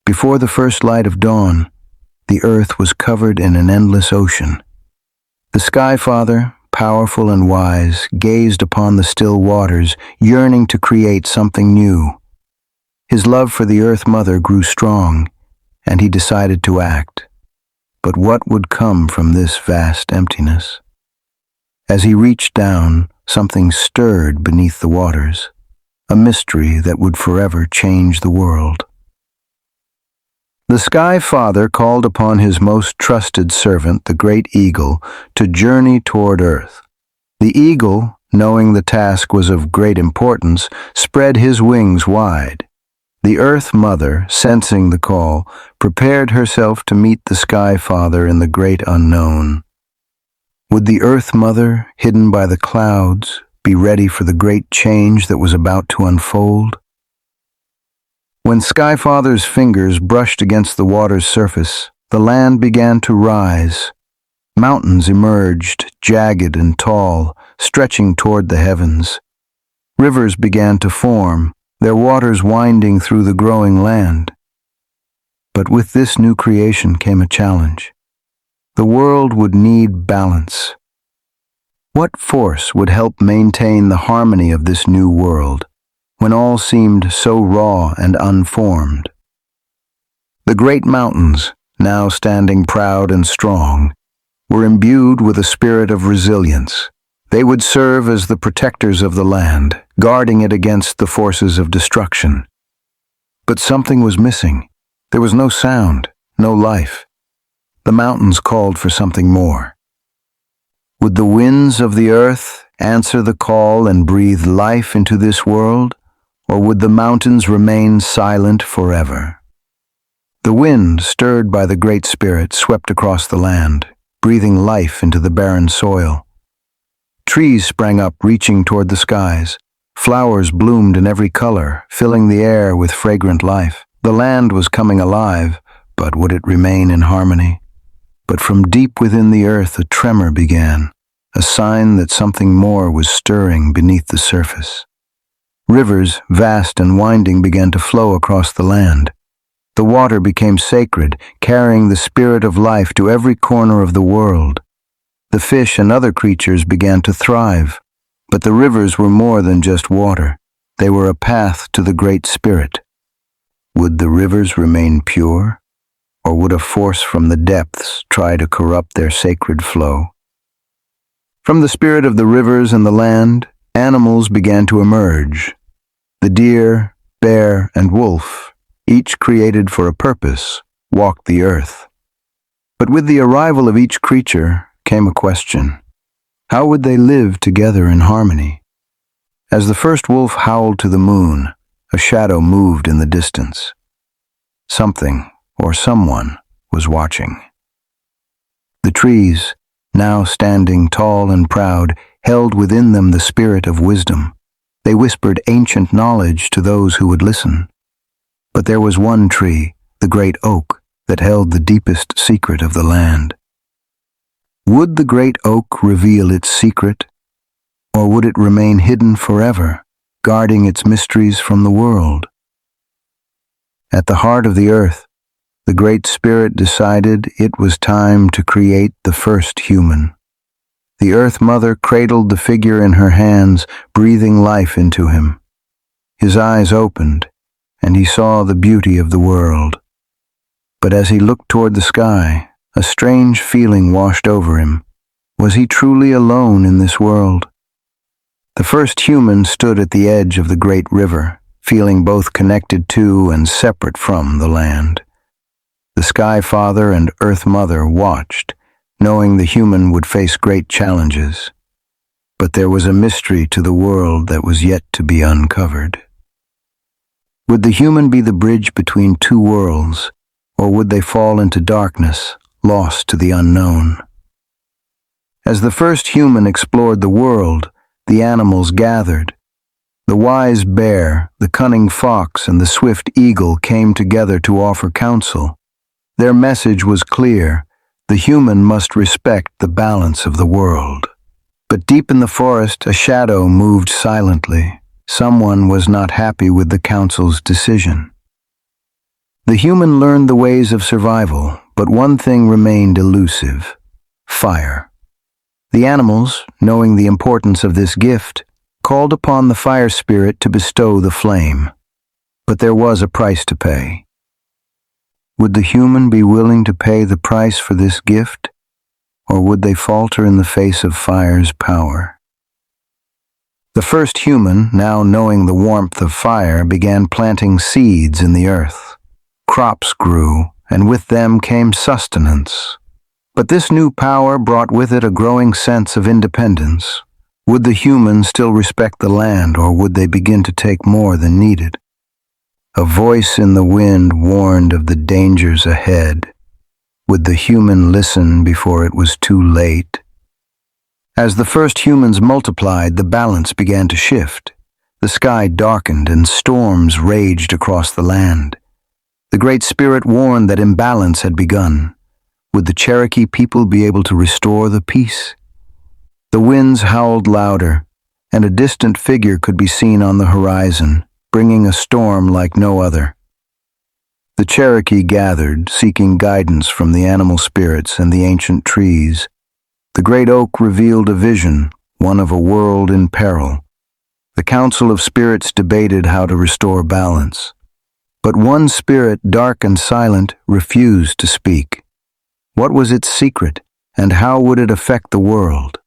Before the first light of dawn, the earth was covered in an endless ocean. The Sky Father, powerful and wise, gazed upon the still waters, yearning to create something new. His love for the Earth Mother grew strong, and he decided to act. But what would come from this vast emptiness? As he reached down, something stirred beneath the waters, a mystery that would forever change the world. The Sky Father called upon his most trusted servant, the great eagle, to journey toward Earth. The eagle, knowing the task was of great importance, spread his wings wide. The Earth Mother, sensing the call, prepared herself to meet the Sky Father in the great unknown. Would the Earth Mother, hidden by the clouds, be ready for the great change that was about to unfold? When Sky Father's fingers brushed against the water's surface, the land began to rise. Mountains emerged, jagged and tall, stretching toward the heavens. Rivers began to form, their waters winding through the growing land. But with this new creation came a challenge. The world would need balance. What force would help maintain the harmony of this new world, when all seemed so raw and unformed? The great mountains, now standing proud and strong, were imbued with a spirit of resilience. They would serve as the protectors of the land, guarding it against the forces of destruction. But something was missing. There was no sound, no life. The mountains called for something more. Would the winds of the earth answer the call and breathe life into this world? Or would the mountains remain silent forever? The wind, stirred by the Great Spirit, swept across the land, breathing life into the barren soil. Trees sprang up, reaching toward the skies. Flowers bloomed in every color, filling the air with fragrant life. The land was coming alive, but would it remain in harmony? But from deep within the earth a tremor began, a sign that something more was stirring beneath the surface. Rivers, vast and winding, began to flow across the land. The water became sacred, carrying the spirit of life to every corner of the world. The fish and other creatures began to thrive, but the rivers were more than just water. They were a path to the Great Spirit. Would the rivers remain pure, or would a force from the depths try to corrupt their sacred flow? From the spirit of the rivers and the land, animals began to emerge. The deer, bear, and wolf, each created for a purpose, walked the earth. But with the arrival of each creature came a question. How would they live together in harmony? As the first wolf howled to the moon, a shadow moved in the distance. Something, or someone, was watching. The trees, now standing tall and proud, held within them the spirit of wisdom. They whispered ancient knowledge to those who would listen. But there was one tree, the great oak, that held the deepest secret of the land. Would the great oak reveal its secret, or would it remain hidden forever, guarding its mysteries from the world? At the heart of the earth, the Great Spirit decided it was time to create the first human. The Earth Mother cradled the figure in her hands, breathing life into him. His eyes opened, and he saw the beauty of the world. But as he looked toward the sky, a strange feeling washed over him. Was he truly alone in this world? The first human stood at the edge of the great river, feeling both connected to and separate from the land. The Sky Father and Earth Mother watched, knowing the human would face great challenges. But there was a mystery to the world that was yet to be uncovered. Would the human be the bridge between two worlds, or would they fall into darkness, lost to the unknown? As the first human explored the world, the animals gathered. The wise bear, the cunning fox, and the swift eagle came together to offer counsel. Their message was clear: the human must respect the balance of the world. But deep in the forest, a shadow moved silently. Someone was not happy with the council's decision. The human learned the ways of survival, but one thing remained elusive: fire. The animals, knowing the importance of this gift, called upon the fire spirit to bestow the flame. But there was a price to pay. Would the human be willing to pay the price for this gift, or would they falter in the face of fire's power? The first human, now knowing the warmth of fire, began planting seeds in the earth. Crops grew, and with them came sustenance. But this new power brought with it a growing sense of independence. Would the human still respect the land, or would they begin to take more than needed? A voice in the wind warned of the dangers ahead. Would the human listen before it was too late? As the first humans multiplied, the balance began to shift. The sky darkened and storms raged across the land. The Great Spirit warned that imbalance had begun. Would the Cherokee people be able to restore the peace? The winds howled louder, and a distant figure could be seen on the horizon, bringing a storm like no other. The Cherokee gathered, seeking guidance from the animal spirits and the ancient trees. The great oak revealed a vision, one of a world in peril. The council of spirits debated how to restore balance. But one spirit, dark and silent, refused to speak. What was its secret, and how would it affect the world?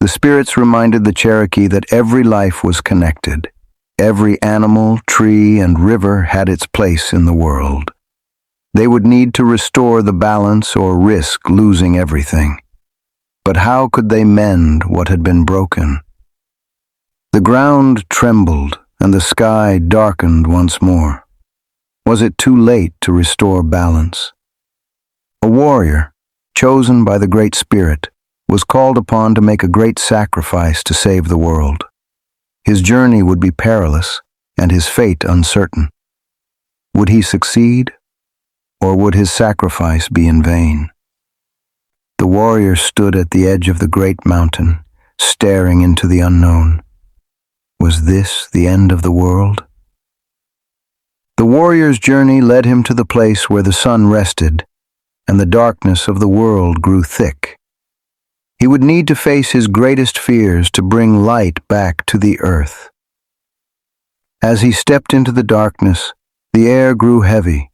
The spirits reminded the Cherokee that every life was connected. Every animal, tree, and river had its place in the world. They would need to restore the balance or risk losing everything. But how could they mend what had been broken? The ground trembled, and the sky darkened once more. Was it too late to restore balance? A warrior, chosen by the Great Spirit, was called upon to make a great sacrifice to save the world. His journey would be perilous, and his fate uncertain. Would he succeed, or would his sacrifice be in vain? The warrior stood at the edge of the great mountain, staring into the unknown. Was this the end of the world? The warrior's journey led him to the place where the sun rested, and the darkness of the world grew thick. He would need to face his greatest fears to bring light back to the earth. As he stepped into the darkness, the air grew heavy.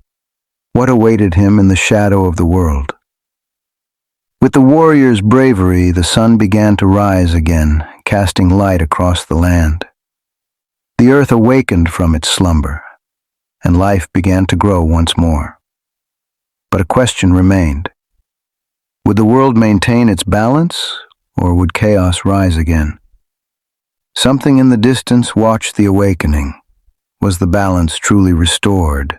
What awaited him in the shadow of the world? With the warrior's bravery, the sun began to rise again, casting light across the land. The earth awakened from its slumber, and life began to grow once more. But a question remained. Would the world maintain its balance, or would chaos rise again? Something in the distance watched the awakening. Was the balance truly restored?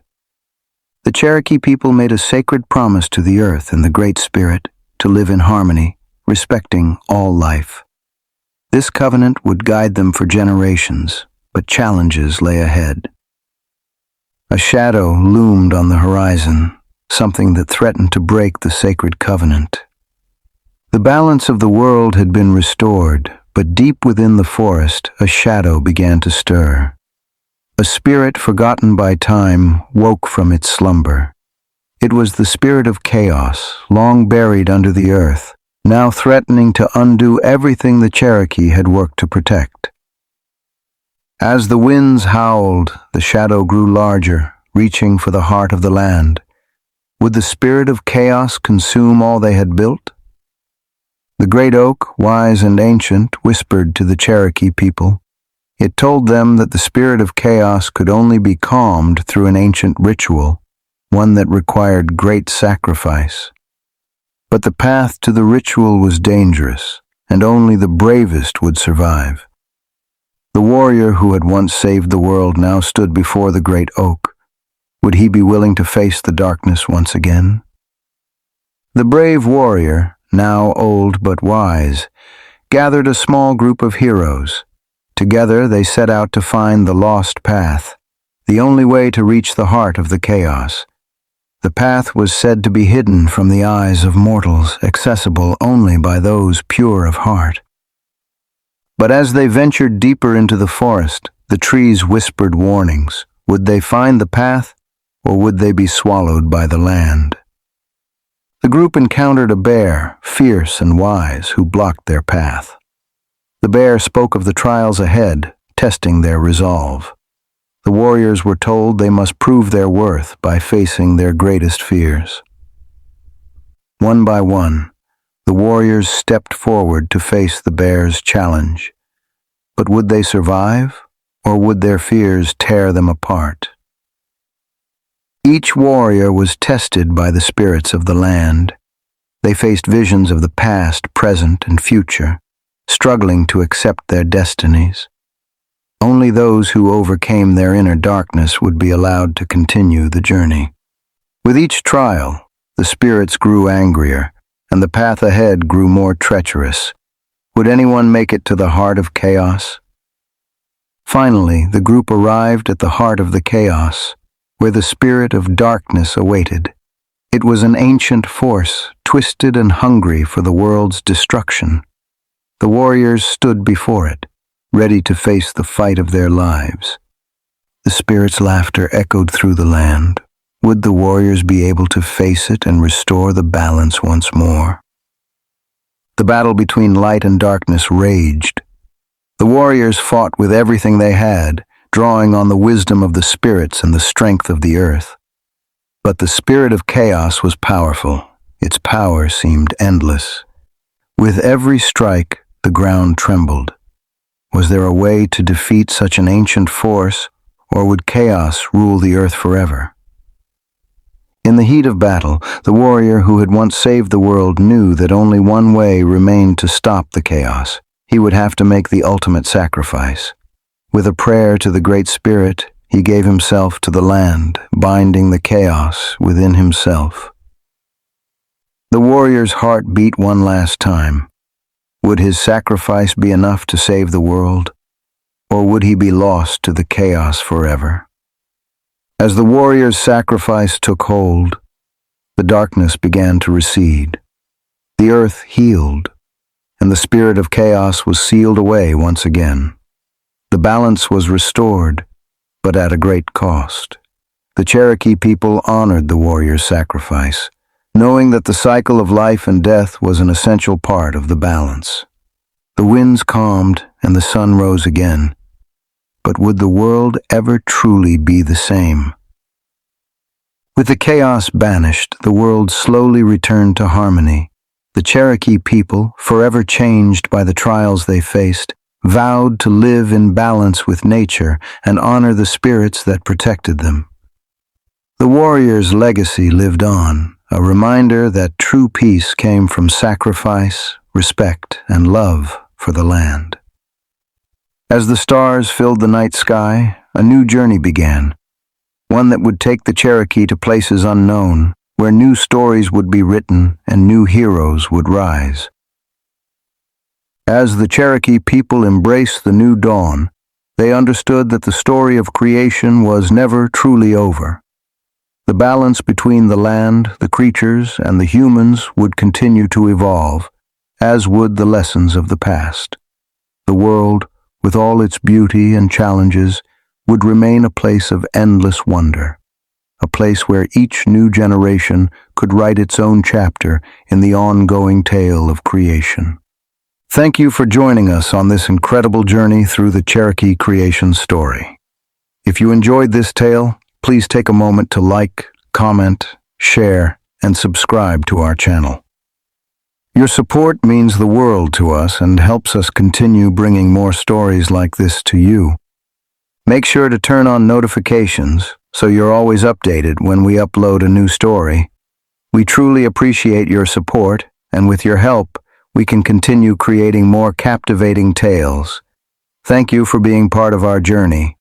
The Cherokee people made a sacred promise to the earth and the Great Spirit to live in harmony, respecting all life. This covenant would guide them for generations, but challenges lay ahead. A shadow loomed on the horizon, something that threatened to break the sacred covenant. The balance of the world had been restored, but deep within the forest, a shadow began to stir. A spirit forgotten by time woke from its slumber. It was the spirit of chaos, long buried under the earth, now threatening to undo everything the Cherokee had worked to protect. As the winds howled, the shadow grew larger, reaching for the heart of the land. Would the spirit of chaos consume all they had built? The great oak, wise and ancient, whispered to the Cherokee people. It told them that the spirit of chaos could only be calmed through an ancient ritual, one that required great sacrifice. But the path to the ritual was dangerous, and only the bravest would survive. The warrior who had once saved the world now stood before the great oak. Would he be willing to face the darkness once again? The brave warrior, now old but wise, gathered a small group of heroes. Together they set out to find the lost path, the only way to reach the heart of the chaos. The path was said to be hidden from the eyes of mortals, accessible only by those pure of heart. But as they ventured deeper into the forest, the trees whispered warnings. Would they find the path, or would they be swallowed by the land? The group encountered a bear, fierce and wise, who blocked their path. The bear spoke of the trials ahead, testing their resolve. The warriors were told they must prove their worth by facing their greatest fears. One by one, the warriors stepped forward to face the bear's challenge. But would they survive, or would their fears tear them apart? Each warrior was tested by the spirits of the land. They faced visions of the past, present, and future, struggling to accept their destinies. Only those who overcame their inner darkness would be allowed to continue the journey. With each trial, the spirits grew angrier, and the path ahead grew more treacherous. Would anyone make it to the heart of chaos? Finally, the group arrived at the heart of the chaos, where the spirit of darkness awaited. It was an ancient force, twisted and hungry for the world's destruction. The warriors stood before it, ready to face the fight of their lives. The spirit's laughter echoed through the land. Would the warriors be able to face it and restore the balance once more? The battle between light and darkness raged. The warriors fought with everything they had, drawing on the wisdom of the spirits and the strength of the earth. But the spirit of chaos was powerful. Its power seemed endless. With every strike, the ground trembled. Was there a way to defeat such an ancient force, or would chaos rule the earth forever? In the heat of battle, the warrior who had once saved the world knew that only one way remained to stop the chaos. He would have to make the ultimate sacrifice. With a prayer to the Great Spirit, he gave himself to the land, binding the chaos within himself. The warrior's heart beat one last time. Would his sacrifice be enough to save the world, or would he be lost to the chaos forever? As the warrior's sacrifice took hold, the darkness began to recede. The earth healed, and the spirit of chaos was sealed away once again. The balance was restored, but at a great cost. The Cherokee people honored the warrior's sacrifice, knowing that the cycle of life and death was an essential part of the balance. The winds calmed and the sun rose again. But would the world ever truly be the same? With the chaos banished, the world slowly returned to harmony. The Cherokee people, forever changed by the trials they faced, vowed to live in balance with nature and honor the spirits that protected them. The warrior's legacy lived on, a reminder that true peace came from sacrifice, respect, and love for the land. As the stars filled the night sky, a new journey began, one that would take the Cherokee to places unknown, where new stories would be written and new heroes would rise. As the Cherokee people embraced the new dawn, they understood that the story of creation was never truly over. The balance between the land, the creatures, and the humans would continue to evolve, as would the lessons of the past. The world, with all its beauty and challenges, would remain a place of endless wonder, a place where each new generation could write its own chapter in the ongoing tale of creation. Thank you for joining us on this incredible journey through the Cherokee creation story. If you enjoyed this tale, please take a moment to like, comment, share, and subscribe to our channel. Your support means the world to us and helps us continue bringing more stories like this to you. Make sure to turn on notifications so you're always updated when we upload a new story. We truly appreciate your support, and with your help, we can continue creating more captivating tales. Thank you for being part of our journey.